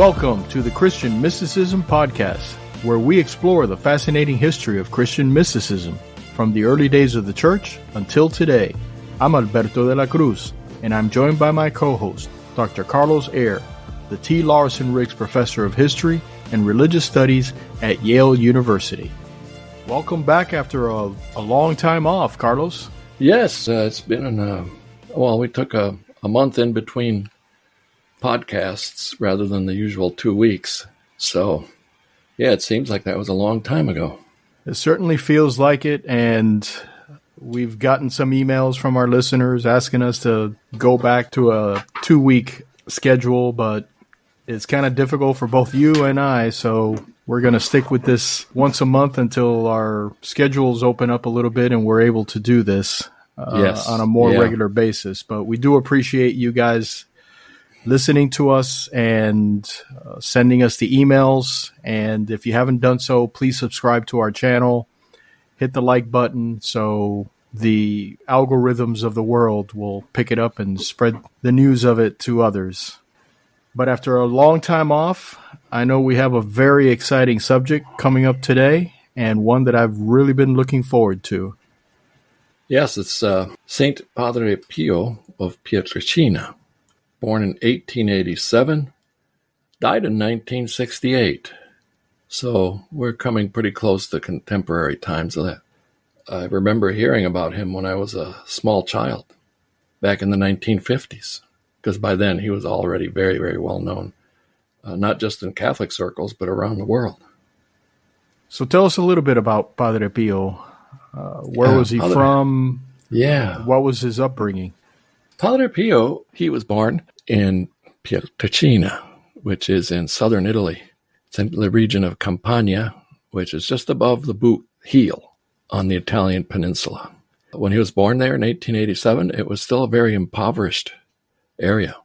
Welcome to the Christian Mysticism Podcast, where we explore the fascinating history of Christian mysticism from the early days of the Church until today. I'm Alberto de la Cruz, and I'm joined by my co-host, Dr. Carlos Ayer, the T. Lawson Riggs Professor of History and Religious Studies at Yale University. Welcome back after a long time off, Carlos. Yes, it's been we took a month in between podcasts rather than the usual 2 weeks. So, yeah, it seems like that was a long time ago. It certainly feels like it, and we've gotten some emails from our listeners asking us to go back to a 2-week schedule, but it's kind of difficult for both you and I, so we're going to stick with this once a month until our schedules open up a little bit and we're able to do this on a more regular basis. But we do appreciate you guys listening to us and sending us the emails. And if you haven't done so, please subscribe to our channel, hit the like button so the algorithms of the world will pick it up and spread the news of it to others. But after a long time off, I know we have a very exciting subject coming up today and one that I've really been looking forward to. Yes, it's Saint Padre Pio of Pietrelcina, born in 1887, died in 1968. So we're coming pretty close to contemporary times of that. I remember hearing about him when I was a small child back in the 1950s, because by then he was already very, very well known, not just in Catholic circles, but around the world. So tell us a little bit about Padre Pio. Where was he from? Yeah. What was his upbringing? Padre Pio, he was born in Pietrelcina, which is in southern Italy. It's in the region of Campania, which is just above the boot heel on the Italian peninsula. When he was born there in 1887, it was still a very impoverished area.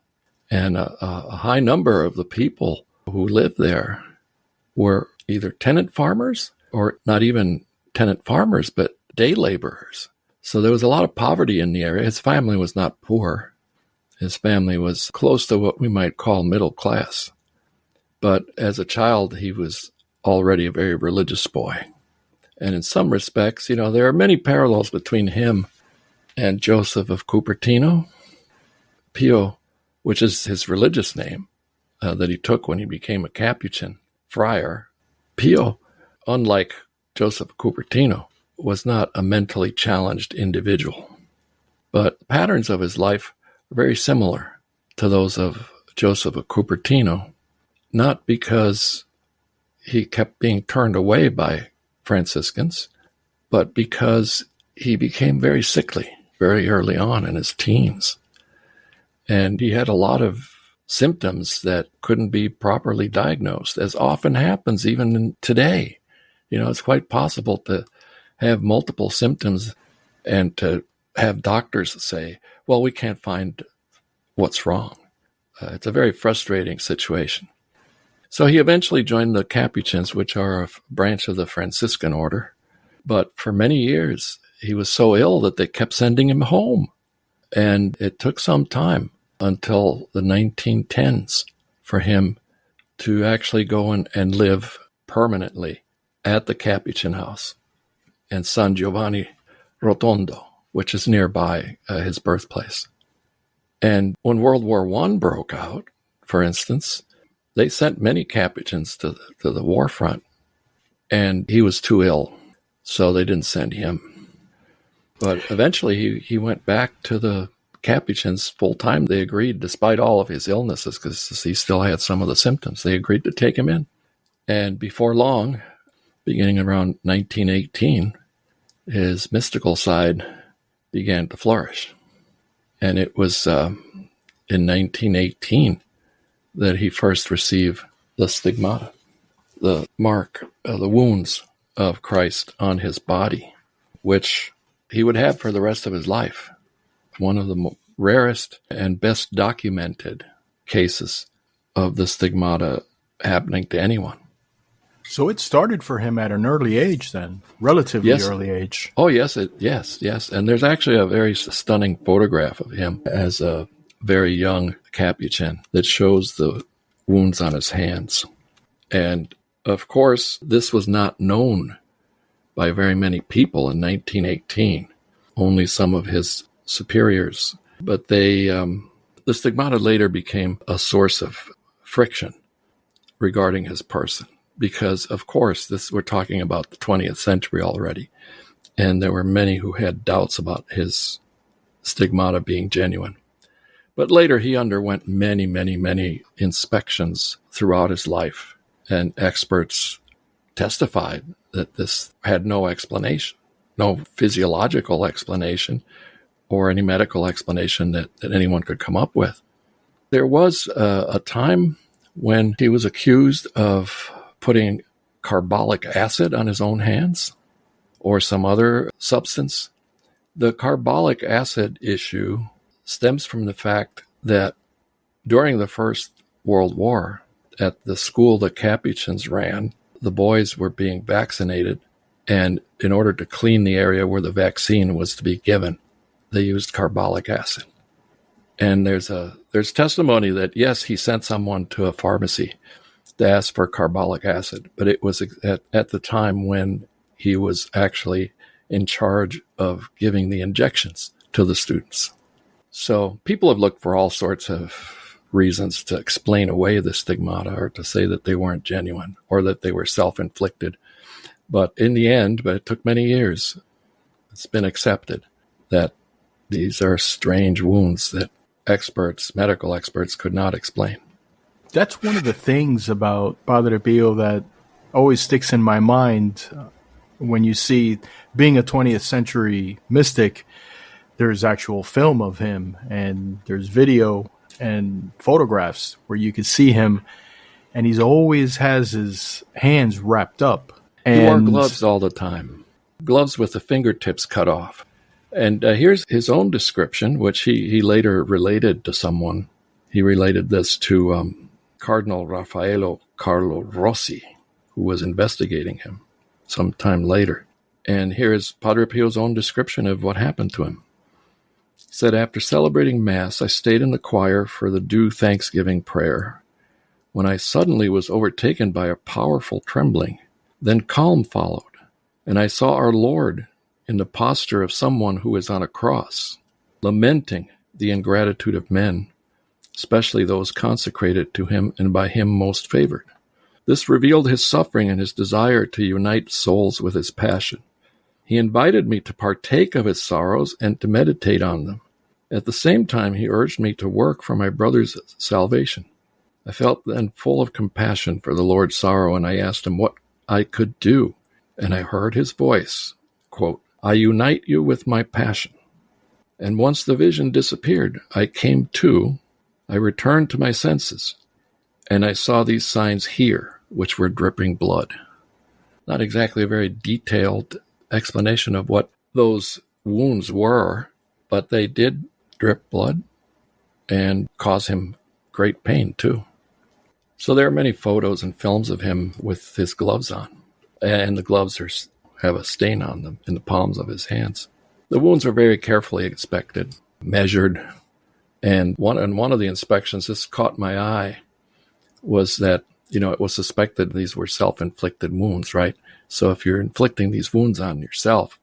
And a high number of the people who lived there were either tenant farmers or not even tenant farmers, but day laborers. So there was a lot of poverty in the area. His family was not poor. His family was close to what we might call middle class. But as a child, he was already a very religious boy. And in some respects, there are many parallels between him and Joseph of Cupertino. Pio, which is his religious name that he took when he became a Capuchin friar. Pio, unlike Joseph of Cupertino, was not a mentally challenged individual. But the patterns of his life are very similar to those of Joseph of Cupertino, not because he kept being turned away by Franciscans, but because he became very sickly very early on in his teens. And he had a lot of symptoms that couldn't be properly diagnosed, as often happens even today. It's quite possible to have multiple symptoms and to have doctors say, well, we can't find what's wrong. It's a very frustrating situation. So he eventually joined the Capuchins, which are a branch of the Franciscan order. But for many years, he was so ill that they kept sending him home. And it took some time until the 1910s for him to actually go and live permanently at the Capuchin house in San Giovanni Rotondo, which is nearby his birthplace. And when World War I broke out, for instance, they sent many Capuchins to the war front, and he was too ill, so they didn't send him. But eventually he went back to the Capuchins full-time. They agreed, despite all of his illnesses, because he still had some of the symptoms, they agreed to take him in. And before long, beginning around 1918, his mystical side began to flourish. And it was in 1918 that he first received the stigmata, the mark of the wounds of Christ on his body, which he would have for the rest of his life. One of the rarest and best documented cases of the stigmata happening to anyone. So it started for him at an early age then, relatively early age. Oh, yes, yes. And there's actually a very stunning photograph of him as a very young Capuchin that shows the wounds on his hands. And, of course, this was not known by very many people in 1918, only some of his superiors. But the stigmata later became a source of friction regarding his person because, of course, we're talking about the 20th century already, and there were many who had doubts about his stigmata being genuine. But later he underwent many, many, many inspections throughout his life, and experts testified that this had no explanation, no physiological explanation or any medical explanation that anyone could come up with. There was a time when he was accused of putting carbolic acid on his own hands or some other substance. The carbolic acid issue stems from the fact that during the First World War, at the school the Capuchins ran, the boys were being vaccinated, and in order to clean the area where the vaccine was to be given, they used carbolic acid. And there's testimony that, yes, he sent someone to a pharmacy to ask for carbolic acid, but it was at the time when he was actually in charge of giving the injections to the students. So people have looked for all sorts of reasons to explain away the stigmata or to say that they weren't genuine or that they were self-inflicted. But in the end, but it took many years, it's been accepted that these are strange wounds that medical experts could not explain. That's one of the things about Padre Pio that always sticks in my mind when you see being a 20th century mystic. There's actual film of him, and there's video and photographs where you could see him, and he's always has his hands wrapped up. And he wore gloves all the time, gloves with the fingertips cut off. And here's his own description, which he later related to someone. He related this to Cardinal Raffaello Carlo Rossi, who was investigating him sometime later. And here is Padre Pio's own description of what happened to him. He said, after celebrating Mass, I stayed in the choir for the due Thanksgiving prayer, when I suddenly was overtaken by a powerful trembling. Then calm followed, and I saw our Lord in the posture of someone who is on a cross, lamenting the ingratitude of men, especially those consecrated to him and by him most favored. This revealed his suffering and his desire to unite souls with his passion. He invited me to partake of his sorrows and to meditate on them. At the same time, he urged me to work for my brother's salvation. I felt then full of compassion for the Lord's sorrow, and I asked him what I could do. And I heard his voice, quote, I unite you with my passion. And once the vision disappeared, I came to, I returned to my senses, and I saw these signs here, which were dripping blood. Not exactly a very detailed explanation of what those wounds were, but they did drip blood and cause him great pain too. So there are many photos and films of him with his gloves on, and the gloves have a stain on them in the palms of his hands. The wounds are very carefully inspected, measured, and one of the inspections, this caught my eye, was that, it was suspected these were self-inflicted wounds, right? So if you're inflicting these wounds on yourself,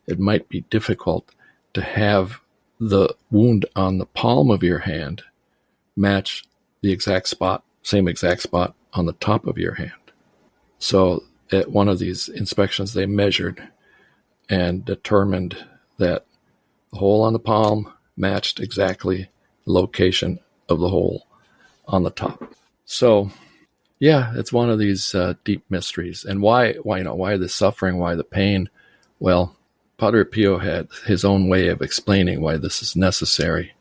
it might be difficult to have the wound on the palm of your hand match the same exact spot on the top of your hand. So at one of these inspections, they measured and determined that the hole on the palm matched exactly the location of the hole on the top. So, yeah, it's one of these deep mysteries. And why the suffering, why the pain? Well, Padre Pio had his own way of explaining why this is necessary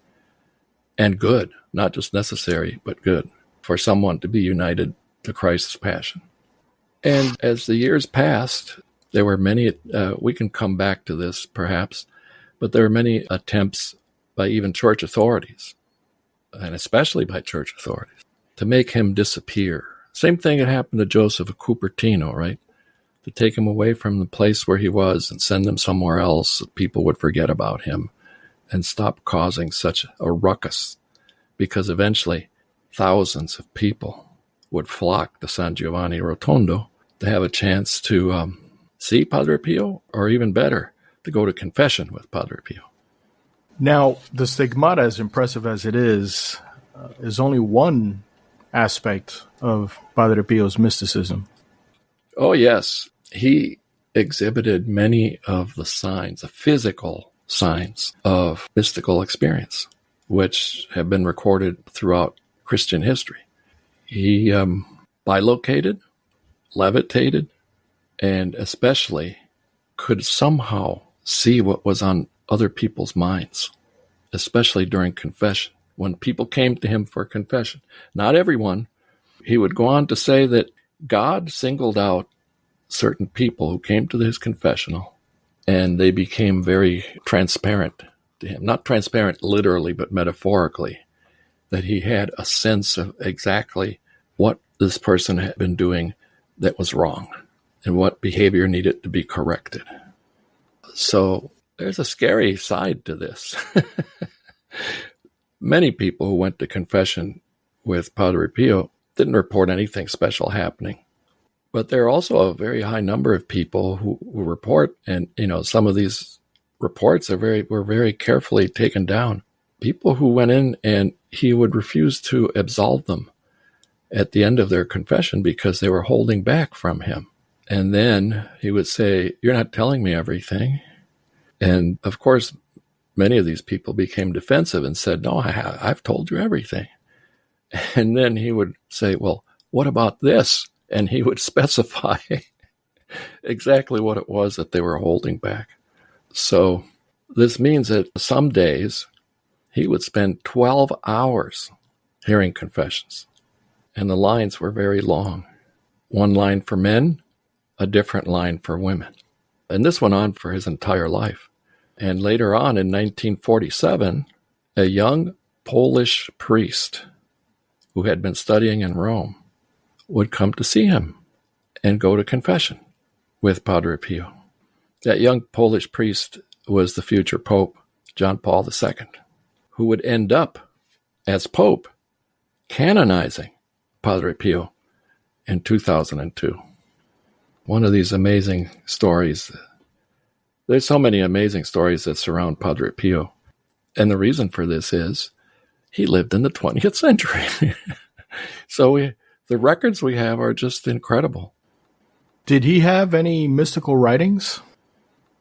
and good, not just necessary, but good, for someone to be united to Christ's passion. And as the years passed, there were many, we can come back to this perhaps, but there were many attempts by even church authorities, and especially by church authorities, to make him disappear. Same thing had happened to Joseph of Cupertino, right? To take him away from the place where he was and send him somewhere else so people would forget about him and stop causing such a ruckus, because eventually thousands of people would flock to San Giovanni Rotondo to have a chance to see Padre Pio, or even better, to go to confession with Padre Pio. Now, the stigmata, as impressive as it is only one aspect of Padre Pio's mysticism. Oh, yes. He exhibited many of the signs, the physical signs of mystical experience, which have been recorded throughout Christian history. He bilocated, levitated, and especially could somehow see what was on other people's minds, especially during confession. When people came to him for confession, not everyone, he would go on to say that God singled out certain people who came to his confessional, and they became very transparent to him. Not transparent literally, but metaphorically, that he had a sense of exactly what this person had been doing that was wrong and what behavior needed to be corrected. So there's a scary side to this. Many people who went to confession with Padre Pio didn't report anything special happening. But there are also a very high number of people who report, and some of these reports were very carefully taken down. People who went in and he would refuse to absolve them at the end of their confession because they were holding back from him. And then he would say, "You're not telling me everything." And of course, many of these people became defensive and said, "No, I've told you everything." And then he would say, "Well, what about this?" And he would specify exactly what it was that they were holding back. So this means that some days he would spend 12 hours hearing confessions, and the lines were very long. One line for men, a different line for women. And this went on for his entire life. And later on in 1947, a young Polish priest who had been studying in Rome would come to see him and go to confession with Padre Pio. That young Polish priest was the future Pope, John Paul II, who would end up as Pope canonizing Padre Pio in 2002. One of these amazing stories. There's so many amazing stories that surround Padre Pio. And the reason for this is he lived in the 20th century. So the records we have are just incredible. Did he have any mystical writings?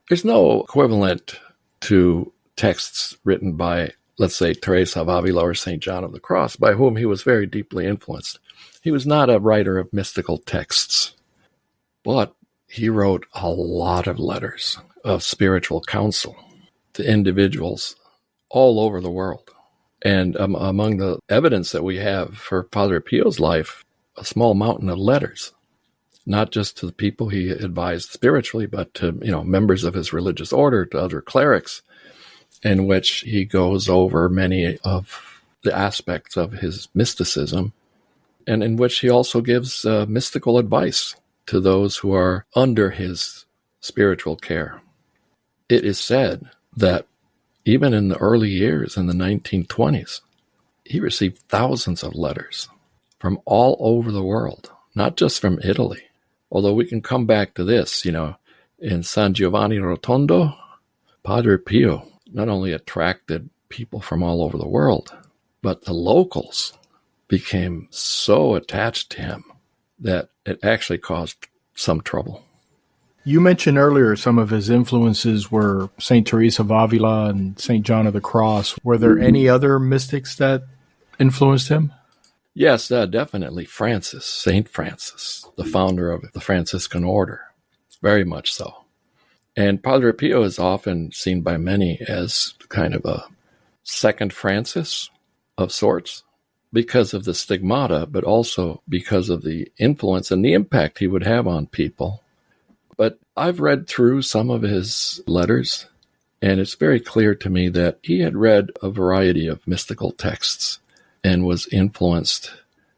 There's no equivalent to texts written by, let's say, Teresa of Avila or St. John of the Cross, by whom he was very deeply influenced. He was not a writer of mystical texts, but he wrote a lot of letters of spiritual counsel to individuals all over the world. And among the evidence that we have for Padre Pio's life, a small mountain of letters, not just to the people he advised spiritually, but to members of his religious order, to other clerics, in which he goes over many of the aspects of his mysticism, and in which he also gives mystical advice to those who are under his spiritual care. It is said that even in the early years, in the 1920s, he received thousands of letters from all over the world, not just from Italy. Although we can come back to this, in San Giovanni Rotondo, Padre Pio not only attracted people from all over the world, but the locals became so attached to him that it actually caused some trouble. You mentioned earlier some of his influences were St. Teresa of Avila and St. John of the Cross. Were there any other mystics that influenced him? Yes, definitely. St. Francis, the founder of the Franciscan order. Very much so. And Padre Pio is often seen by many as kind of a second Francis of sorts because of the stigmata, but also because of the influence and the impact he would have on people. But I've read through some of his letters, and it's very clear to me that he had read a variety of mystical texts and was influenced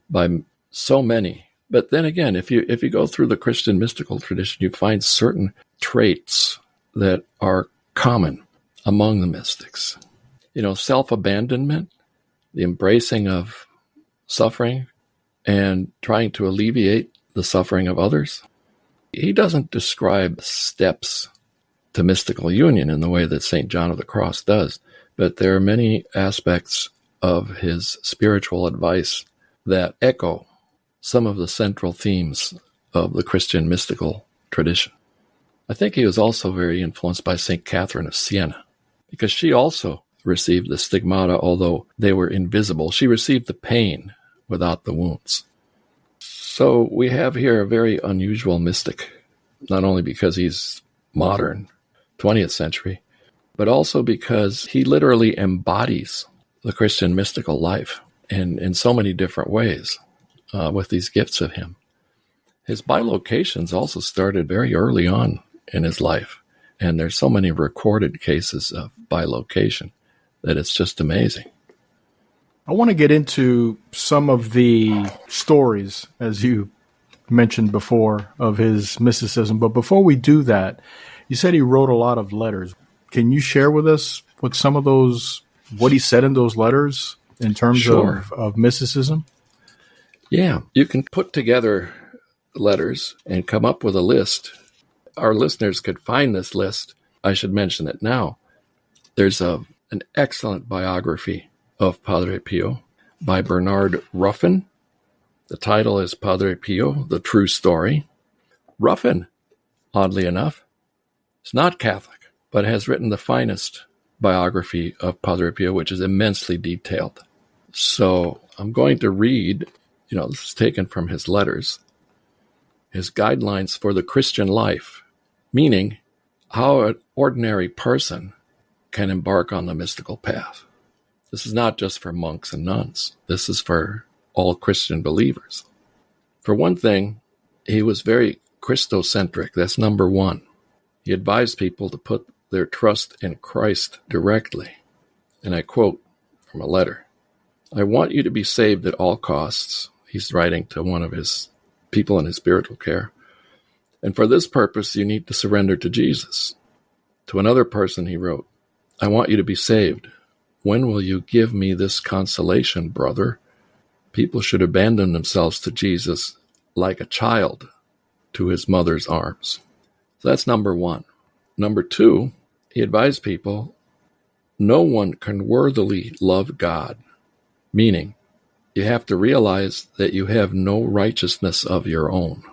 by so many. But then again, if you go through the Christian mystical tradition, you find certain traits that are common among the mystics. Self-abandonment, the embracing of suffering, and trying to alleviate the suffering of others. He doesn't describe steps to mystical union in the way that St. John of the Cross does, but there are many aspects of his spiritual advice that echo some of the central themes of the Christian mystical tradition. I think he was also very influenced by St. Catherine of Siena, because she also received the stigmata, although they were invisible. She received the pain without the wounds. So we have here a very unusual mystic, not only because he's modern, 20th century, but also because he literally embodies the Christian mystical life in so many different ways with these gifts of him. His bilocations also started very early on in his life, and there's so many recorded cases of bilocation that it's just amazing. I want to get into some of the stories, as you mentioned before, of his mysticism. But before we do that, you said he wrote a lot of letters. Can you share with us what some of those, what he said in those letters in terms Sure. of mysticism? Yeah, you can put together letters and come up with a list. Our listeners could find this list. I should mention it now. There's an excellent biography of Padre Pio by Bernard Ruffin. The title is Padre Pio, The True Story. Ruffin, oddly enough, is not Catholic, but has written the finest biography of Padre Pio, which is immensely detailed. So I'm going to read, this is taken from his letters, his guidelines for the Christian life, meaning how an ordinary person can embark on the mystical path. This is not just for monks and nuns. This is for all Christian believers. For one thing, he was very Christocentric. That's number one. He advised people to put their trust in Christ directly. And I quote from a letter, "I want you to be saved at all costs." He's writing to one of his people in his spiritual care. "And for this purpose, you need to surrender to Jesus." To another person, he wrote, "I want you to be saved. When will you give me this consolation, brother?" People should abandon themselves to Jesus like a child to his mother's arms. So that's number one. Number two, he advised people, no one can worthily love God, meaning you have to realize that you have no righteousness of your own.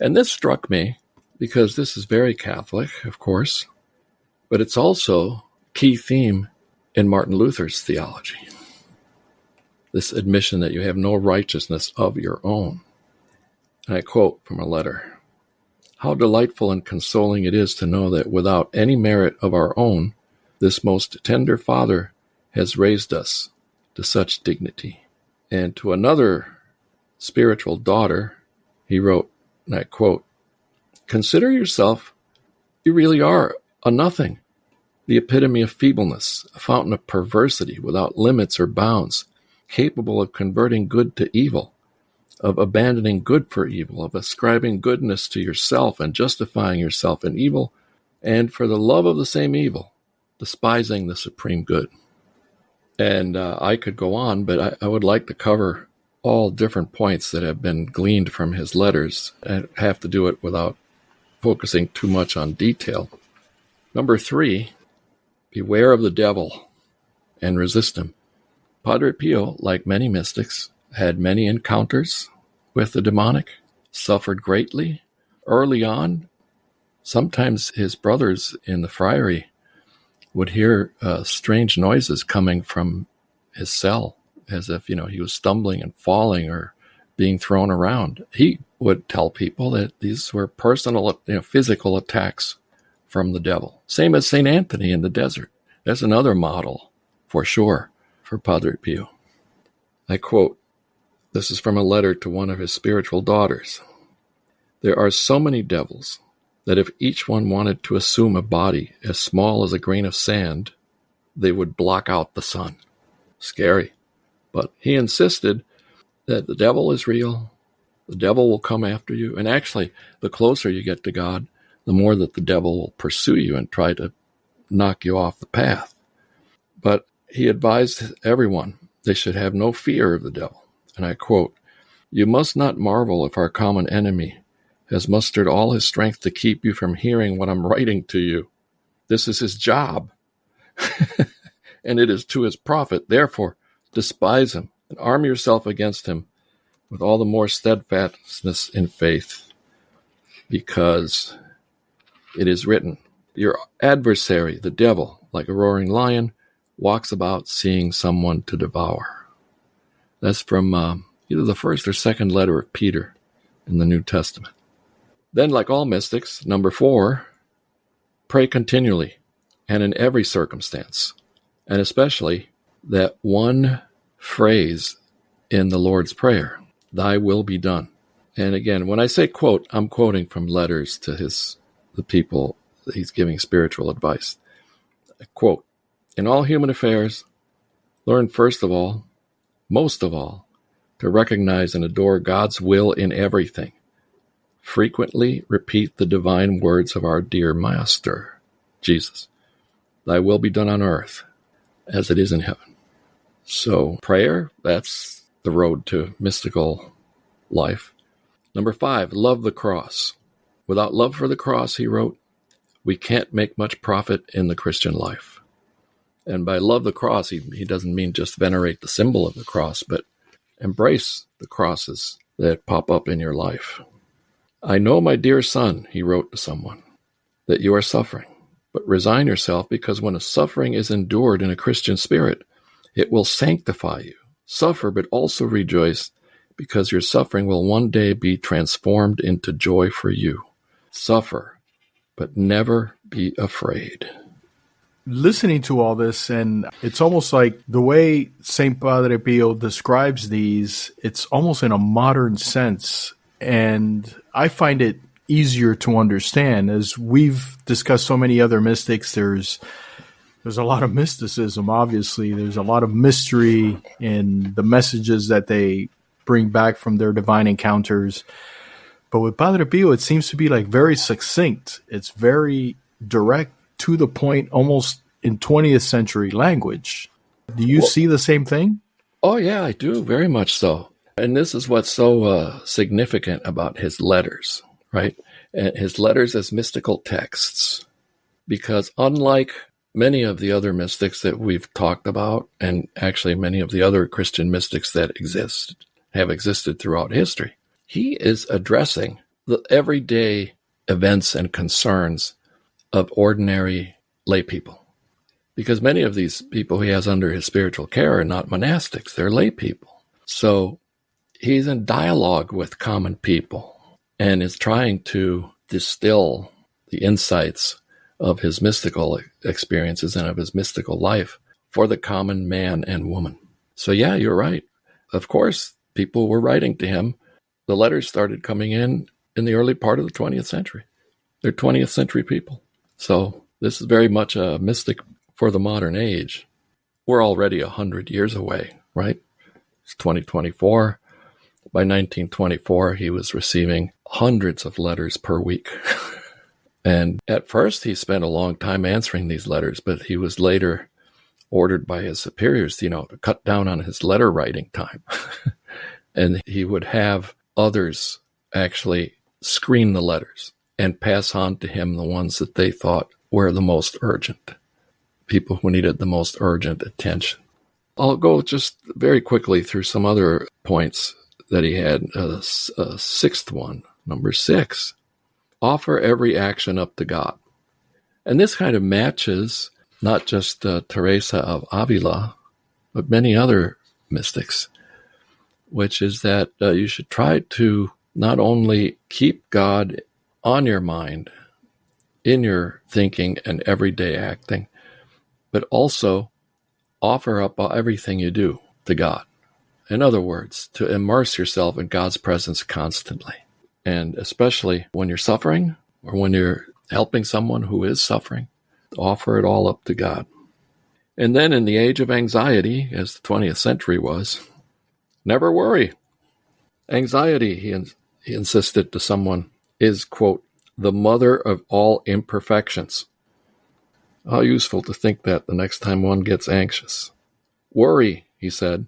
And this struck me because this is very Catholic, of course, but it's also a key theme in Martin Luther's theology. This admission that you have no righteousness of your own. And I quote from a letter, "How delightful and consoling it is to know that without any merit of our own, this most tender Father has raised us to such dignity." And to another spiritual daughter, he wrote, and I quote, "Consider yourself, you really are a nothing, the epitome of feebleness, a fountain of perversity without limits or bounds, capable of converting good to evil, of abandoning good for evil, of ascribing goodness to yourself and justifying yourself in evil, and for the love of the same evil, despising the supreme good." And I could go on, but I would like to cover all different points that have been gleaned from his letters and have to do it without focusing too much on detail. Number three, beware of the devil and resist him. Padre Pio, like many mystics, had many encounters with the demonic, suffered greatly. Early on, sometimes his brothers in the friary would hear strange noises coming from his cell, as if, he was stumbling and falling or being thrown around. He would tell people that these were personal, physical attacks from the devil. Same as St. Anthony in the desert. That's another model, for sure, for Padre Pio. I quote, this is from a letter to one of his spiritual daughters. "There are so many devils that if each one wanted to assume a body as small as a grain of sand, they would block out the sun." Scary. But he insisted that the devil is real, the devil will come after you, and actually, the closer you get to God, the more that the devil will pursue you and try to knock you off the path. But he advised everyone they should have no fear of the devil. And I quote, You must not marvel if our common enemy has mustered all his strength to keep you from hearing what I'm writing to you. This is his job, and it is to his profit. Therefore, despise him and arm yourself against him with all the more steadfastness in faith, because it is written, your adversary, the devil, like a roaring lion, walks about seeking someone to devour. That's from either the first or second letter of Peter in the New Testament. Then, like all mystics, number 4, pray continually and in every circumstance, and especially that one phrase in the Lord's Prayer, thy will be done. And again, when I say quote, I'm quoting from letters to the people that he's giving spiritual advice. I quote, in all human affairs, learn first of all, most of all, to recognize and adore God's will in everything. Frequently repeat the divine words of our dear Master, Jesus. Thy will be done on earth as it is in heaven. So prayer, that's the road to mystical life. Number 5, love the cross. Without love for the cross, he wrote, we can't make much profit in the Christian life. And by love the cross, he doesn't mean just venerate the symbol of the cross, but embrace the crosses that pop up in your life. I know, my dear son, he wrote to someone, that you are suffering, but resign yourself, because when a suffering is endured in a Christian spirit, it will sanctify you. Suffer, but also rejoice, because your suffering will one day be transformed into joy for you. Suffer, but never be afraid. Listening to all this, and it's almost like the way St. Padre Pio describes these, it's almost in a modern sense. And I find it easier to understand. As we've discussed so many other mystics, there's a lot of mysticism, obviously. There's a lot of mystery in the messages that they bring back from their divine encounters. But with Padre Pio, it seems to be like very succinct. It's very direct, to the point, almost in 20th century language. Do you see the same thing? Oh, yeah, I do, very much so. And this is what's so significant about his letters, right? And his letters as mystical texts. Because unlike many of the other mystics that we've talked about, and actually many of the other Christian mystics that have existed throughout history, he is addressing the everyday events and concerns of ordinary lay people. Because many of these people he has under his spiritual care are not monastics, they're lay people. So he's in dialogue with common people and is trying to distill the insights of his mystical experiences and of his mystical life for the common man and woman. So yeah, you're right. Of course, people were writing to him. The letters started coming in the early part of the 20th century. They're 20th century people. So this is very much a mystic for the modern age. We're already 100 years away, right? It's 2024. By 1924, he was receiving hundreds of letters per week. And at first, he spent a long time answering these letters, but he was later ordered by his superiors, to cut down on his letter writing time. And he would have others actually screen the letters and pass on to him the ones that they thought were the most urgent, people who needed the most urgent attention. I'll go just very quickly through some other points that he had. A sixth one, number 6, offer every action up to God. And this kind of matches not just Teresa of Avila, but many other mystics, which is that you should try to not only keep God on your mind, in your thinking and everyday acting, but also offer up everything you do to God. In other words, to immerse yourself in God's presence constantly. And especially when you're suffering or when you're helping someone who is suffering, offer it all up to God. And then in the age of anxiety, as the 20th century was, never worry. Anxiety, he insisted to someone, is, quote, the mother of all imperfections. How useful to think that the next time one gets anxious. Worry, he said,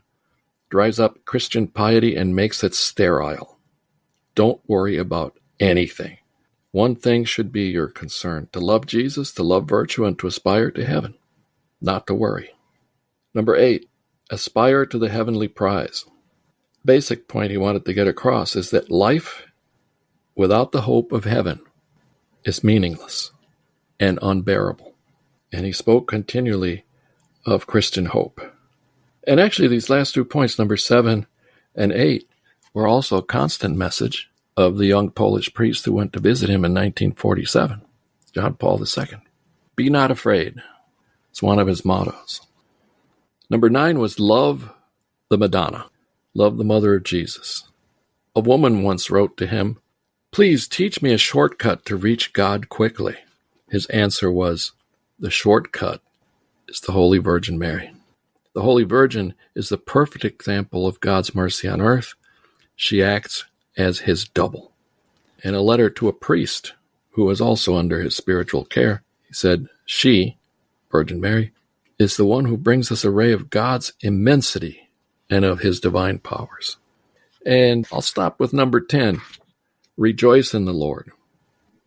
dries up Christian piety and makes it sterile. Don't worry about anything. One thing should be your concern: to love Jesus, to love virtue, and to aspire to heaven, not to worry. Number 8, aspire to the heavenly prize. Basic point he wanted to get across is that life without the hope of heaven is meaningless and unbearable. And he spoke continually of Christian hope. And actually, these last 2 points, number 7 and 8, were also a constant message of the young Polish priest who went to visit him in 1947, John Paul II. Be not afraid. It's one of his mottos. Number 9 was love the Madonna, love the Mother of Jesus. A woman once wrote to him, "Please teach me a shortcut to reach God quickly." His answer was, "The shortcut is the Holy Virgin Mary." The Holy Virgin is the perfect example of God's mercy on earth. She acts as his double. In a letter to a priest who was also under his spiritual care, he said, "She, Virgin Mary, is the one who brings us a ray of God's immensity and of his divine powers." And I'll stop with number 10, rejoice in the Lord.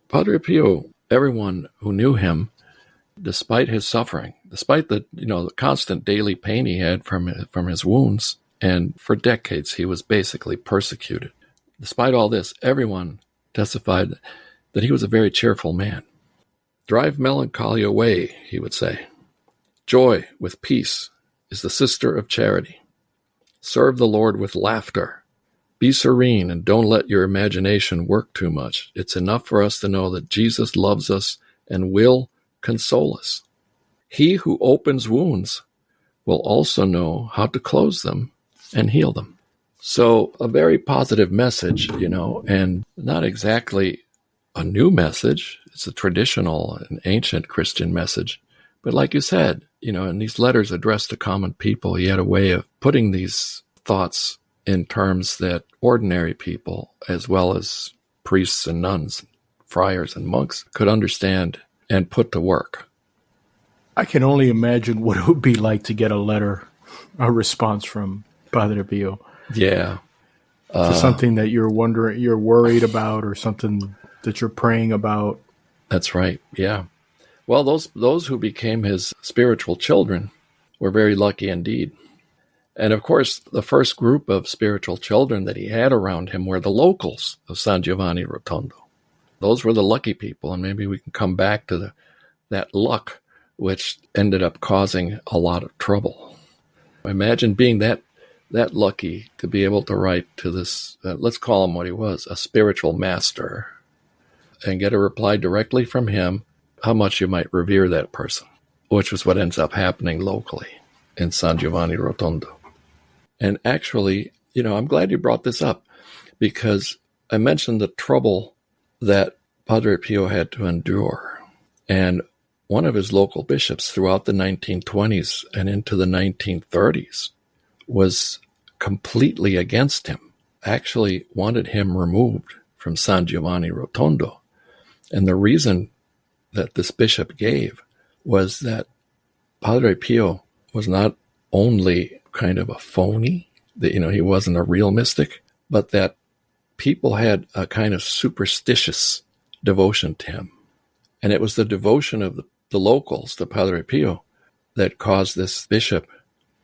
Padre Pio, everyone who knew him, despite his suffering, despite the constant daily pain he had from his wounds, and for decades he was basically persecuted. Despite all this, everyone testified that he was a very cheerful man. "Drive melancholy away," he would say. "Joy with peace is the sister of charity. Serve the Lord with laughter. Be serene and don't let your imagination work too much. It's enough for us to know that Jesus loves us and will console us. He who opens wounds will also know how to close them and heal them." So a very positive message, and not exactly a new message. It's a traditional and ancient Christian message. But like you said, in these letters addressed to common people, he had a way of putting these thoughts in terms that ordinary people, as well as priests and nuns, friars and monks, could understand and put to work. I can only imagine what it would be like to get a response from Padre Pio. Yeah. To something that you're worried about, or something that you're praying about. That's right. Yeah. Well, those who became his spiritual children were very lucky indeed. And of course, the first group of spiritual children that he had around him were the locals of San Giovanni Rotondo. Those were the lucky people, and maybe we can come back to that luck, which ended up causing a lot of trouble. Imagine being that lucky to be able to write to this, let's call him what he was, a spiritual master, and get a reply directly from him how much you might revere that person, which was what ends up happening locally in San Giovanni Rotondo. And actually, I'm glad you brought this up, because I mentioned the trouble that Padre Pio had to endure. And one of his local bishops throughout the 1920s and into the 1930s was completely against him, actually wanted him removed from San Giovanni Rotondo. And the reason that this bishop gave was that Padre Pio was not only kind of a phony, that he wasn't a real mystic, but that people had a kind of superstitious devotion to him. And it was the devotion of the locals to Padre Pio that caused this bishop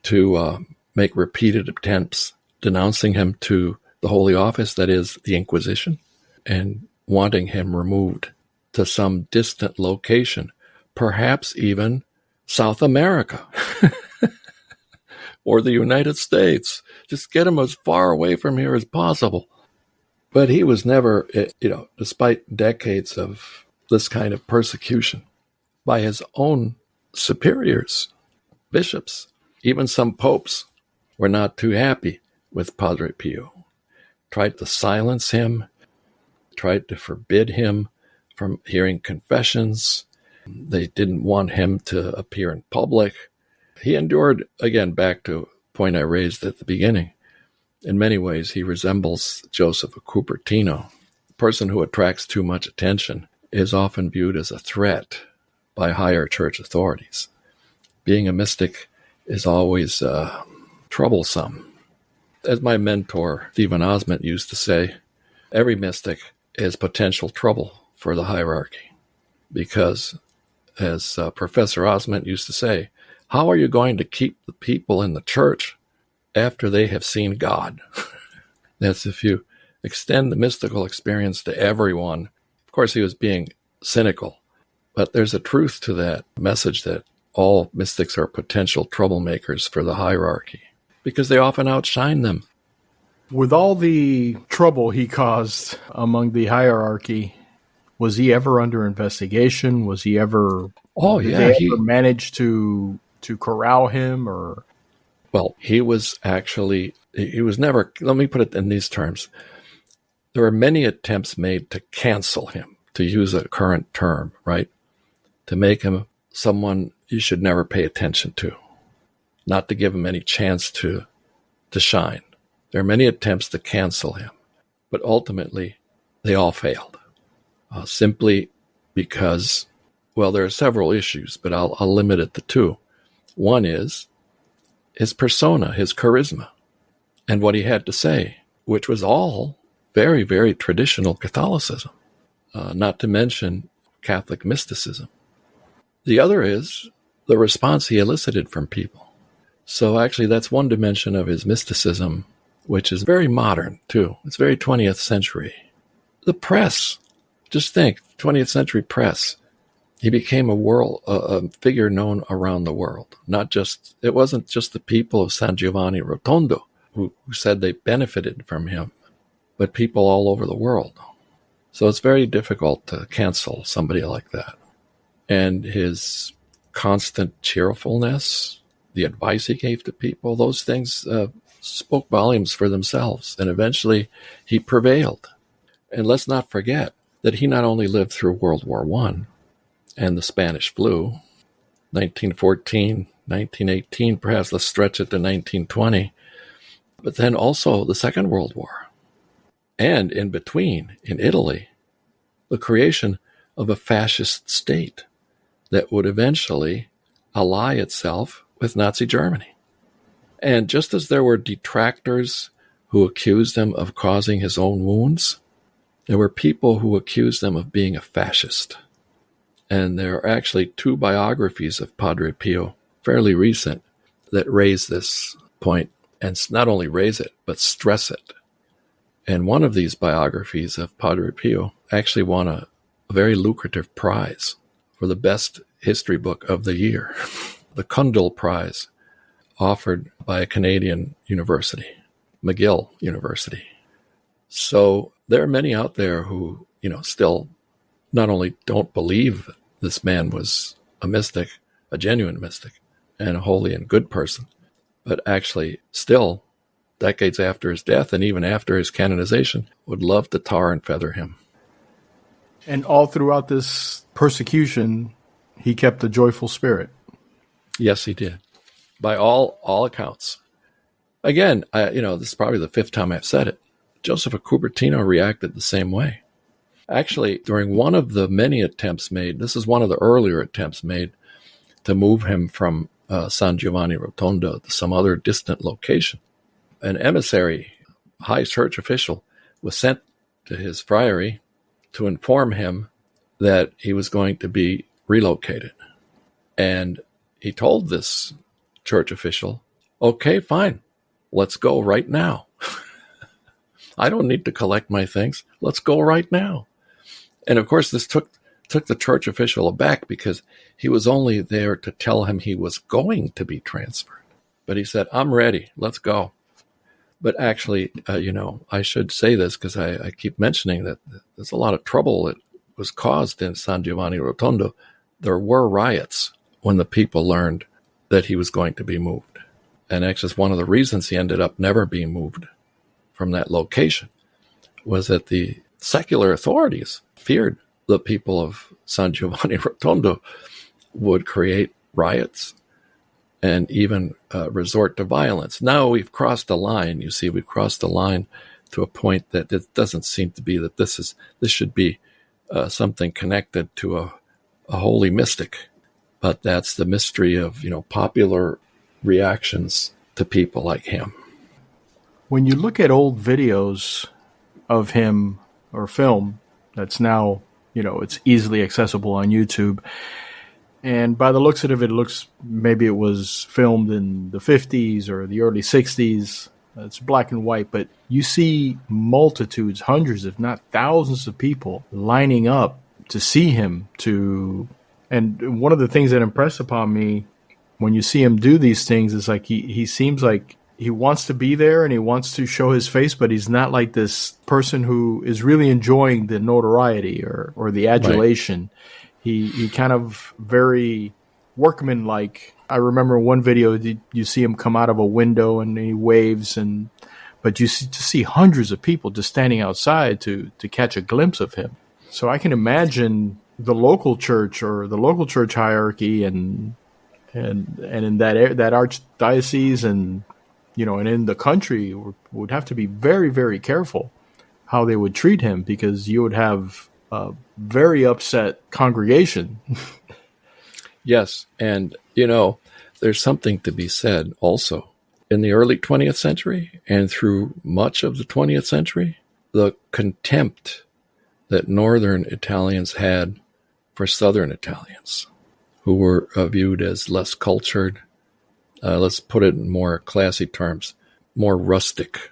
to make repeated attempts denouncing him to the Holy Office, that is, the Inquisition, and wanting him removed to some distant location, perhaps even South America or the United States. Just get him as far away from here as possible. But he was never, despite decades of this kind of persecution by his own superiors, bishops, even some popes were not too happy with Padre Pio. Tried to silence him, tried to forbid him from hearing confessions. They didn't want him to appear in public. He endured, again, back to a point I raised at the beginning. In many ways, he resembles Joseph of Cupertino. A person who attracts too much attention is often viewed as a threat by higher church authorities. Being a mystic is always troublesome. As my mentor, Stephen Osment, used to say, every mystic is potential trouble for the hierarchy. Because, as Professor Osment used to say, how are you going to keep the people in the church after they have seen God? That's if you extend the mystical experience to everyone. Of course, he was being cynical, but there's a truth to that message that all mystics are potential troublemakers for the hierarchy because they often outshine them. With all the trouble he caused among the hierarchy, was he ever under investigation? Was he ever? Oh, did yeah, they ever manage to corral him? Or well, he was never. Let me put it in these terms: there were many attempts made to cancel him, to use a current term, right? To make him someone you should never pay attention to, not to give him any chance to shine. There are many attempts to cancel him, but ultimately they all failed, simply because, well, there are several issues, but I'll limit it to two. One is his persona, his charisma, and what he had to say, which was all very, very traditional Catholicism, not to mention Catholic mysticism. The other is the response he elicited from people. So actually, that's one dimension of his mysticism, which is very modern, too. It's very 20th century. The press, just think, 20th century press. He became a figure known around the world. It wasn't just the people of San Giovanni Rotondo who said they benefited from him, but people all over the world. So it's very difficult to cancel somebody like that. And his constant cheerfulness, the advice he gave to people, those things spoke volumes for themselves. And eventually he prevailed. And let's not forget that he not only lived through World War I and the Spanish flu, 1914, 1918, perhaps let's stretch it to 1920, but then also the Second World War. And in between, in Italy, the creation of a fascist state that would eventually ally itself with Nazi Germany. And just as there were detractors who accused him of causing his own wounds, there were people who accused him of being a fascist. And there are actually two biographies of Padre Pio, fairly recent, that raise this point, and not only raise it, but stress it. And one of these biographies of Padre Pio actually won a very lucrative prize for the best history book of the year, the Kundal Prize, offered by a Canadian university, McGill University. So there are many out there who, still not only don't believe this man was a mystic, a genuine mystic, and a holy and good person, but actually still, decades after his death and even after his canonization, would love to tar and feather him. And all throughout this persecution, he kept a joyful spirit. Yes, he did. By all accounts. Again, this is probably the fifth time I've said it. Joseph of Cupertino reacted the same way. Actually, during one of the many attempts made, this is one of the earlier attempts made to move him from San Giovanni Rotondo to some other distant location. An emissary, high church official, was sent to his friary to inform him that he was going to be relocated. And he told this church official, okay, fine, let's go right now. I don't need to collect my things. Let's go right now. And of course, this took the church official aback because he was only there to tell him he was going to be transferred. But he said, I'm ready. Let's go. But actually, I should say this because I keep mentioning that there's a lot of trouble that was caused in San Giovanni Rotondo. There were riots when the people learned that he was going to be moved. And actually, one of the reasons he ended up never being moved from that location was that the secular authorities feared the people of San Giovanni Rotondo would create riots and even resort to violence. Now we've crossed a line. You see, we've crossed a line to a point that it doesn't seem to be that this should be something connected to a holy mystic. But that's the mystery of, popular reactions to people like him. When you look at old videos of him or film that's now, it's easily accessible on YouTube. And by the looks of it, maybe it was filmed in the 50s or the early 60s. It's black and white, but you see multitudes, hundreds, if not thousands of people lining up to see him. And one of the things that impressed upon me when you see him do these things is like he seems like he wants to be there and he wants to show his face, but he's not like this person who is really enjoying the notoriety or the adulation. Right. He kind of very workman-like. I remember one video you see him come out of a window and he waves, but you see hundreds of people just standing outside to catch a glimpse of him. So I can imagine the local church or the local church hierarchy and in that archdiocese and in the country would have to be very, very careful how they would treat him, because you would have a very upset congregation. Yes. And, there's something to be said also. In the early 20th century and through much of the 20th century, the contempt that Northern Italians had for Southern Italians, who were viewed as less cultured, let's put it in more classy terms, more rustic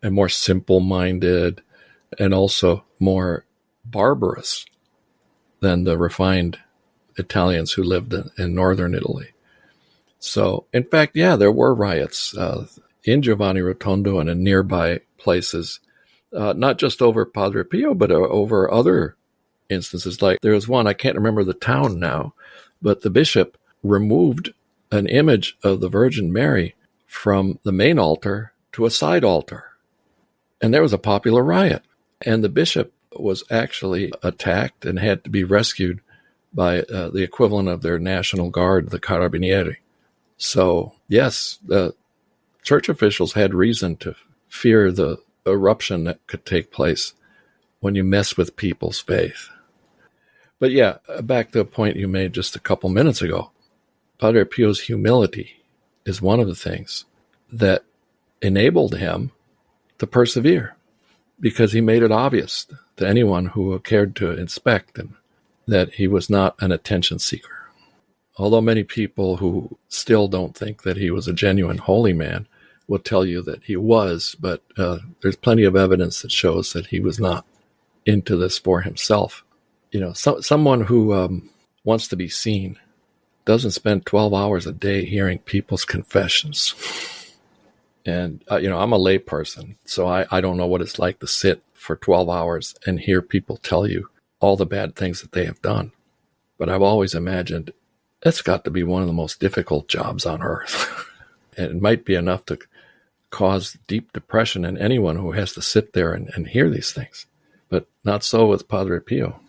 and more simple-minded, and also more barbarous than the refined Italians who lived in northern Italy. So, in fact, there were riots in Giovanni Rotondo and in nearby places, not just over Padre Pio, but over other instances. Like there was one, I can't remember the town now, but the bishop removed an image of the Virgin Mary from the main altar to a side altar. And there was a popular riot. And the bishop was actually attacked and had to be rescued by the equivalent of their National Guard, the Carabinieri. So, yes, the church officials had reason to fear the eruption that could take place when you mess with people's faith. But back to a point you made just a couple minutes ago. Padre Pio's humility is one of the things that enabled him to persevere, because he made it obvious to anyone who cared to inspect him that he was not an attention seeker. Although many people who still don't think that he was a genuine holy man will tell you that he was, but there's plenty of evidence that shows that he was not into this for himself. Someone who wants to be seen doesn't spend 12 hours a day hearing people's confessions. And, I'm a lay person, so I don't know what it's like to sit for 12 hours and hear people tell you all the bad things that they have done. But I've always imagined that's got to be one of the most difficult jobs on earth. And it might be enough to cause deep depression in anyone who has to sit there and hear these things. But not so with Padre Pio.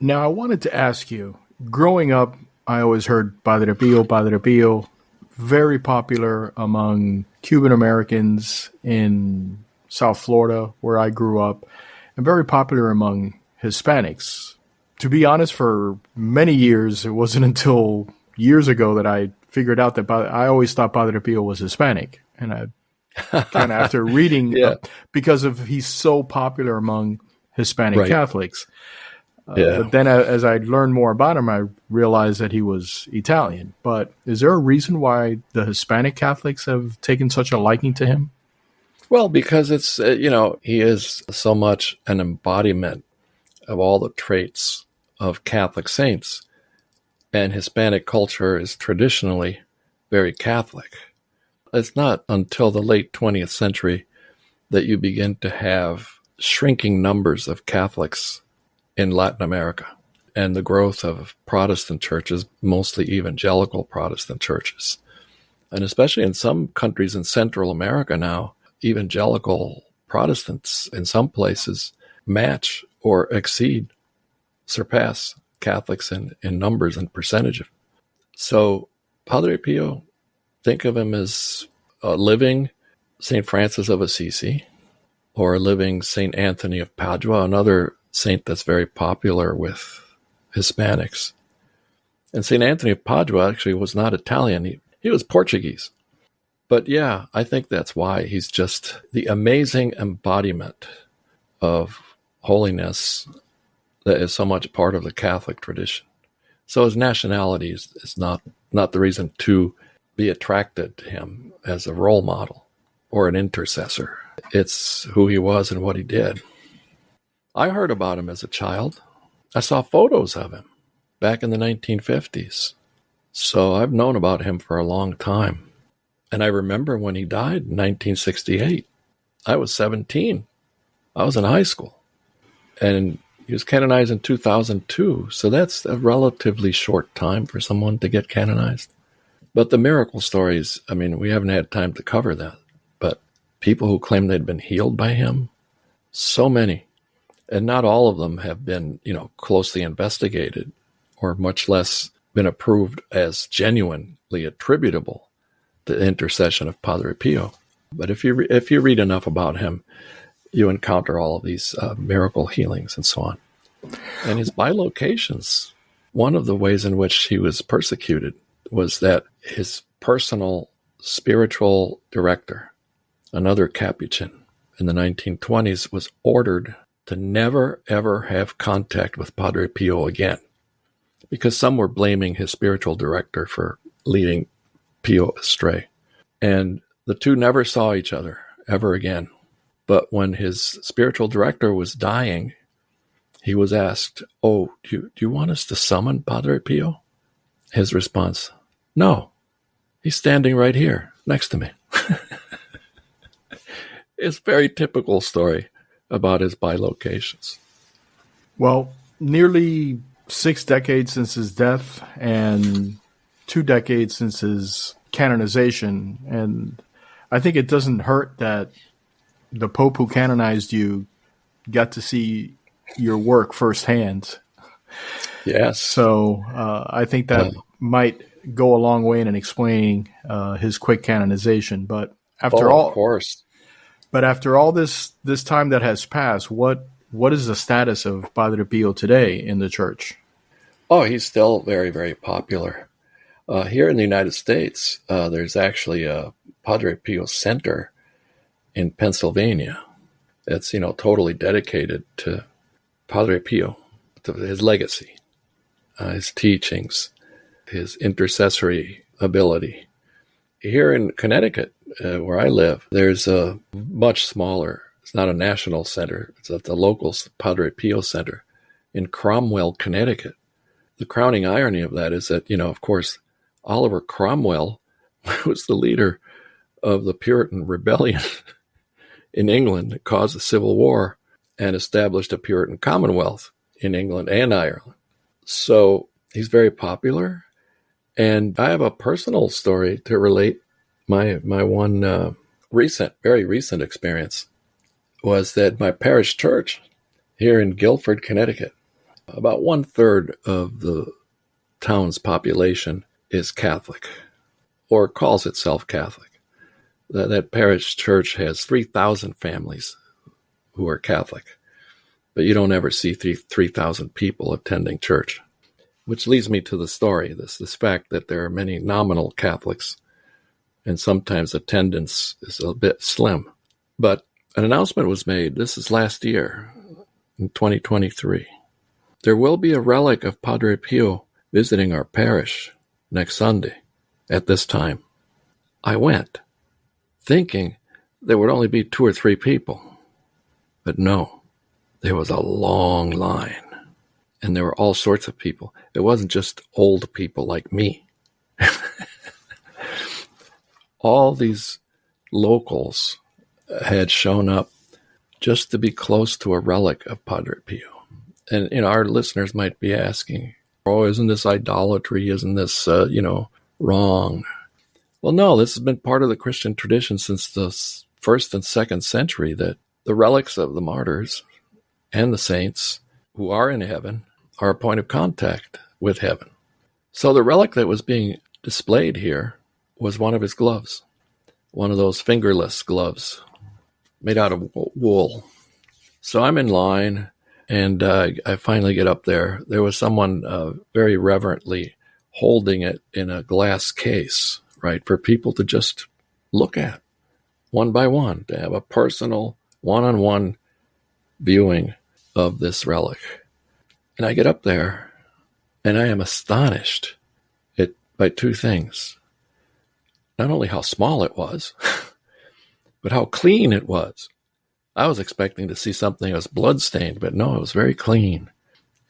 Now, I wanted to ask you, growing up, I always heard Padre Pio, very popular among Cuban Americans in South Florida, where I grew up, and very popular among Hispanics. To be honest, for many years, it wasn't until years ago that I figured out that I always thought Padre Pio was Hispanic. And I kind of after reading, because he's so popular among Hispanic Catholics. But then as I learned more about him, I realized that he was Italian. But is there a reason why the Hispanic Catholics have taken such a liking to him? Well, because it's, he is so much an embodiment of all the traits of Catholic saints. And Hispanic culture is traditionally very Catholic. It's not until the late 20th century that you begin to have shrinking numbers of Catholics in Latin America and the growth of Protestant churches, mostly evangelical Protestant churches. And especially in some countries in Central America now, evangelical Protestants in some places match or surpass Catholics in numbers and percentage. So Padre Pio, think of him as a living St. Francis of Assisi or a living St. Anthony of Padua, another saint that's very popular with Hispanics. And St. Anthony of Padua actually was not Italian. He was Portuguese. But yeah, I think that's why he's just the amazing embodiment of holiness that is so much part of the Catholic tradition. So his nationality is not the reason to be attracted to him as a role model or an intercessor. It's who he was and what he did. I heard about him as a child. I saw photos of him back in the 1950s. So I've known about him for a long time. And I remember when he died in 1968. I was 17. I was in high school. And he was canonized in 2002. So that's a relatively short time for someone to get canonized. But the miracle stories, I mean, we haven't had time to cover that. But people who claim they'd been healed by him, so many. And not all of them have been, closely investigated, or much less been approved as genuinely attributable to the intercession of Padre Pio. But if you read enough about him, you encounter all of these miracle healings and so on. And his bilocations, one of the ways in which he was persecuted was that his personal spiritual director, another Capuchin in the 1920s, was ordered to never, ever have contact with Padre Pio again, because some were blaming his spiritual director for leading Pio astray. And the two never saw each other ever again. But when his spiritual director was dying, he was asked, "Oh, do you want us to summon Padre Pio?" His response, "No, he's standing right here next to me." It's a very typical story about his bilocations. Well, nearly 6 decades since his death and 2 decades since his canonization. And I think it doesn't hurt that the Pope who canonized you got to see your work firsthand. Yes. So I think that might go a long way in explaining his quick canonization. But after all, of course. But after all this time that has passed, what is the status of Padre Pio today in the church? Oh, he's still very, very popular. Here in the United States, there's actually a Padre Pio Center in Pennsylvania. It's, totally dedicated to Padre Pio, to his legacy, his teachings, his intercessory ability. Here in Connecticut, where I live, there's a much smaller, it's not a national center, it's at the local Padre Pio Center in Cromwell, Connecticut. The crowning irony of that is that, of course, Oliver Cromwell was the leader of the Puritan rebellion in England that caused the Civil War and established a Puritan Commonwealth in England and Ireland. So he's very popular. And I have a personal story to relate. My one very recent experience was that my parish church here in Guilford, Connecticut, about 1/3 of the town's population is Catholic, or calls itself Catholic. That parish church has 3,000 families who are Catholic, but you don't ever see 3,000 people attending church. Which leads me to the story, this fact that there are many nominal Catholics, and sometimes attendance is a bit slim. But an announcement was made, this is last year, in 2023. There will be a relic of Padre Pio visiting our parish next Sunday at this time. I went, thinking there would only be 2 or 3 people. But no, there was a long line. And there were all sorts of people. It wasn't just old people like me. All these locals had shown up just to be close to a relic of Padre Pio. And, our listeners might be asking, oh, isn't this idolatry? Isn't this, wrong? Well, no, this has been part of the Christian tradition since the 1st and 2nd century, that the relics of the martyrs and the saints who are in heaven are a point of contact with heaven. So the relic that was being displayed here was one of his gloves, one of those fingerless gloves made out of wool. So I'm in line, and I finally get up there. There was someone very reverently holding it in a glass case, right, for people to just look at one by one, to have a personal one-on-one viewing of this relic. And I get up there and I am astonished by two things. Not only how small it was, but how clean it was. I was expecting to see something that was bloodstained, but no, it was very clean.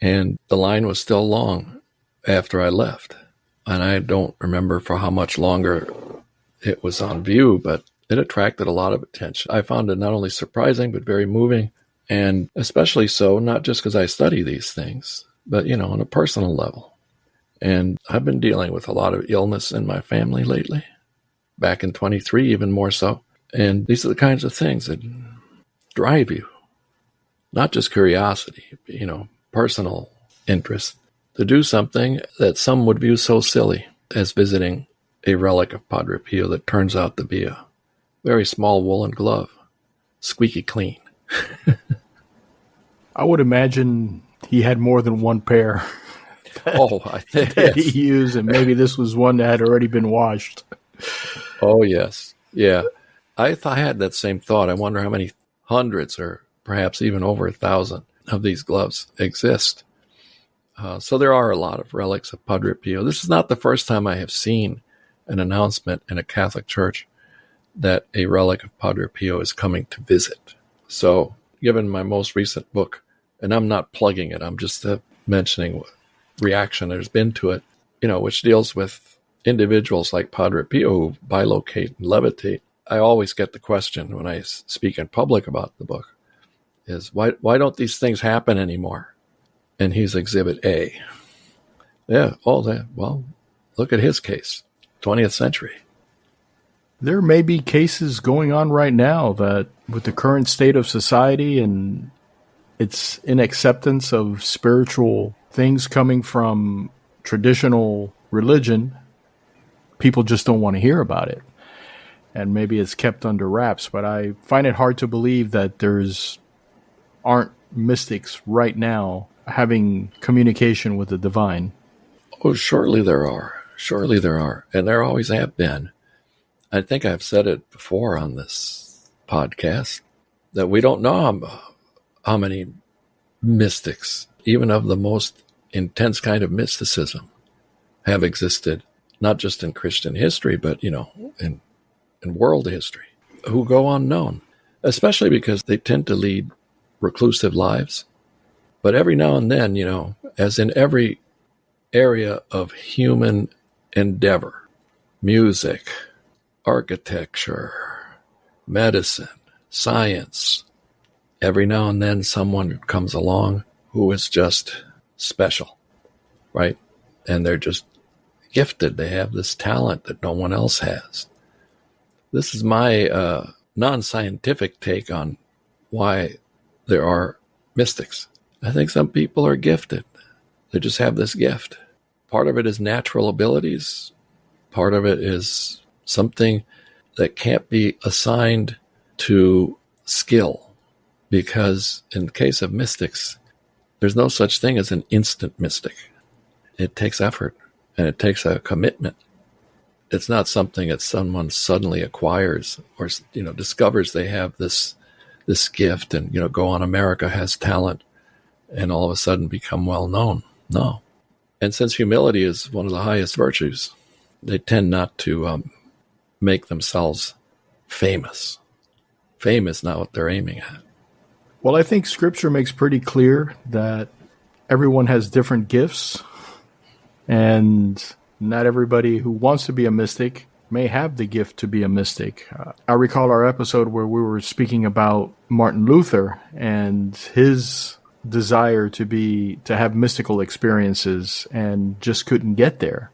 And the line was still long after I left. And I don't remember for how much longer it was on view, but it attracted a lot of attention. I found it not only surprising, but very moving. And especially so, not just because I study these things, but, on a personal level. And I've been dealing with a lot of illness in my family lately. Back in 23, even more so. And these are the kinds of things that drive you. Not just curiosity, personal interest. To do something that some would view so silly as visiting a relic of Padre Pio that turns out to be a very small woolen glove. Squeaky clean. I would imagine he had more than one pair I think that he used, and maybe this was one that had already been washed. Oh, yes. Yeah. I had that same thought. I wonder how many hundreds or perhaps even over 1,000 of these gloves exist. So there are a lot of relics of Padre Pio. This is not the first time I have seen an announcement in a Catholic church that a relic of Padre Pio is coming to visit. So given my most recent book, and I'm not plugging it, I'm just mentioning what reaction there's been to it, which deals with individuals like Padre Pio who bilocate and levitate. I always get the question when I speak in public about the book is, why don't these things happen anymore? And he's Exhibit A. Yeah, well, look at his case, 20th century. There may be cases going on right now that with the current state of society and its inacceptance of spiritual things coming from traditional religion, people just don't want to hear about it. And maybe it's kept under wraps, but I find it hard to believe that aren't mystics right now having communication with the divine. Oh, surely there are. Surely there are. And there always have been. I think I've said it before on this podcast that we don't know how many mystics, even of the most intense kind of mysticism, have existed, not just in Christian history, but, in world history, who go unknown, especially because they tend to lead reclusive lives. But every now and then, as in every area of human endeavor, music, architecture, medicine, science, every now and then someone comes along who is just special, right? And they're just gifted. They have this talent that no one else has. This is my non-scientific take on why there are mystics. I think some people are gifted. They just have this gift. Part of it is natural abilities. Part of it is something that can't be assigned to skill. Because in the case of mystics, there's no such thing as an instant mystic. It takes effort and it takes a commitment. It's not something that someone suddenly acquires or discovers they have this gift and go on America Has Talent and all of a sudden become well known. No. And since humility is one of the highest virtues, they tend not to make themselves famous. Fame is not what they're aiming at. Well, I think Scripture makes pretty clear that everyone has different gifts, and not everybody who wants to be a mystic may have the gift to be a mystic. I recall our episode where we were speaking about Martin Luther and his desire to have mystical experiences and just couldn't get there.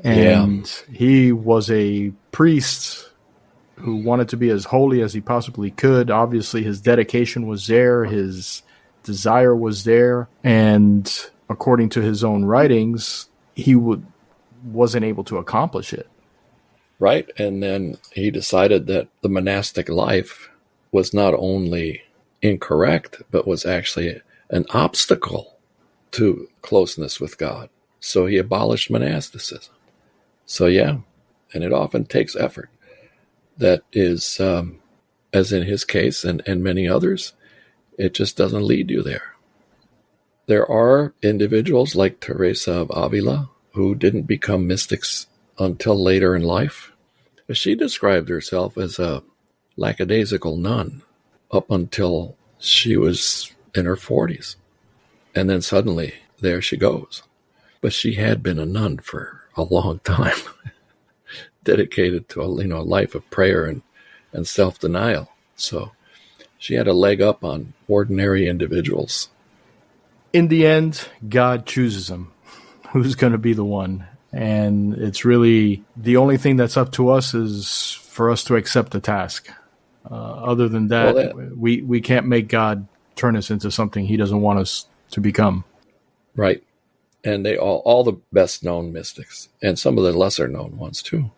And he was a priest who wanted to be as holy as he possibly could. Obviously, his dedication was there. His desire was there. And according to his own writings, he wasn't able to accomplish it. Right. And then he decided that the monastic life was not only incorrect, but was actually an obstacle to closeness with God. So he abolished monasticism. So, yeah, and it often takes effort. that is, as in his case and many others, it just doesn't lead you there. There are individuals like Teresa of Avila who didn't become mystics until later in life. She described herself as a lackadaisical nun up until she was in her 40s. And then suddenly, there she goes. But she had been a nun for a long time, dedicated to a life of prayer and self-denial. So she had a leg up on ordinary individuals. In the end, God chooses them. Who's going to be the one? And it's really the only thing that's up to us is for us to accept the task. Other than that, we can't make God turn us into something he doesn't want us to become. Right. And they all the best known mystics, and some of the lesser known ones too,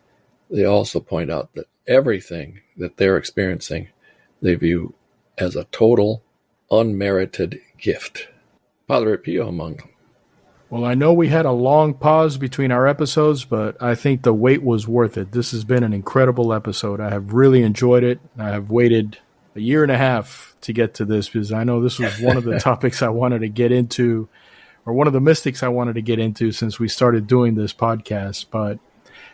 they also point out that everything that they're experiencing, they view as a total unmerited gift. Padre Pio among them. Well, I know we had a long pause between our episodes, but I think the wait was worth it. This has been an incredible episode. I have really enjoyed it. I have waited a year and a half to get to this because I know this was one of the topics I wanted to get into, or one of the mystics I wanted to get into since we started doing this podcast. But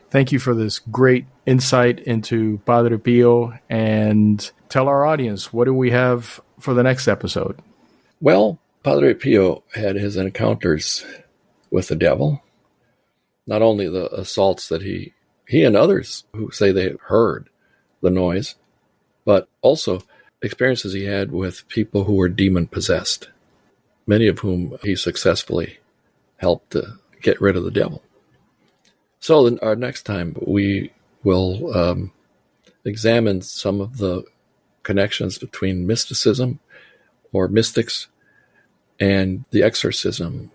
thank you for this great insight into Padre Pio, and tell our audience, what do we have for the next episode? Well, Padre Pio had his encounters with the devil, not only the assaults that he and others who say they heard the noise, but also experiences he had with people who were demon-possessed, many of whom he successfully helped to get rid of the devil. So our next time we will examine some of the connections between mysticism or mystics and the exorcism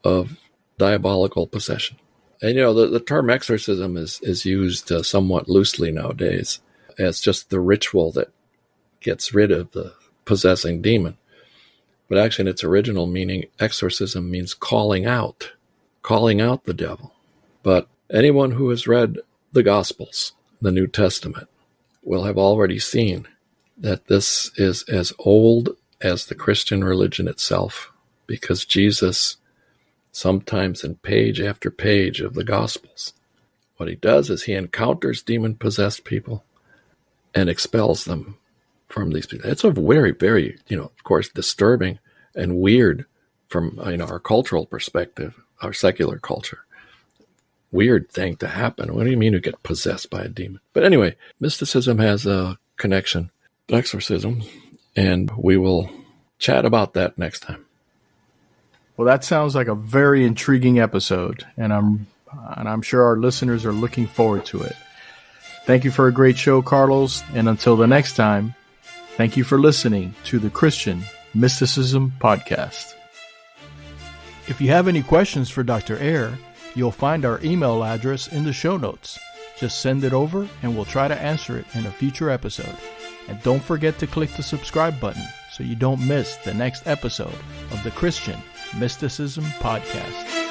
of diabolical possession. And, the term exorcism is used somewhat loosely nowadays as just the ritual that gets rid of the possessing demon. But actually, in its original meaning, exorcism means calling out the devil. But anyone who has read the Gospels, the New Testament, will have already seen that this is as old as the Christian religion itself, because Jesus, sometimes in page after page of the Gospels, what he does is he encounters demon-possessed people and expels them from these people. It's a very, very, of course, disturbing and weird from our cultural perspective, our secular culture. Weird thing to happen. What do you mean you get possessed by a demon? But anyway, mysticism has a connection to exorcism, and we will chat about that next time. Well, that sounds like a very intriguing episode, and I'm sure our listeners are looking forward to it. Thank you for a great show, Carlos, and until the next time, thank you for listening to the Christian Mysticism Podcast. If you have any questions for Dr. Eyre, you'll find our email address in the show notes. Just send it over and we'll try to answer it in a future episode. And don't forget to click the subscribe button so you don't miss the next episode of the Christian Mysticism Podcast.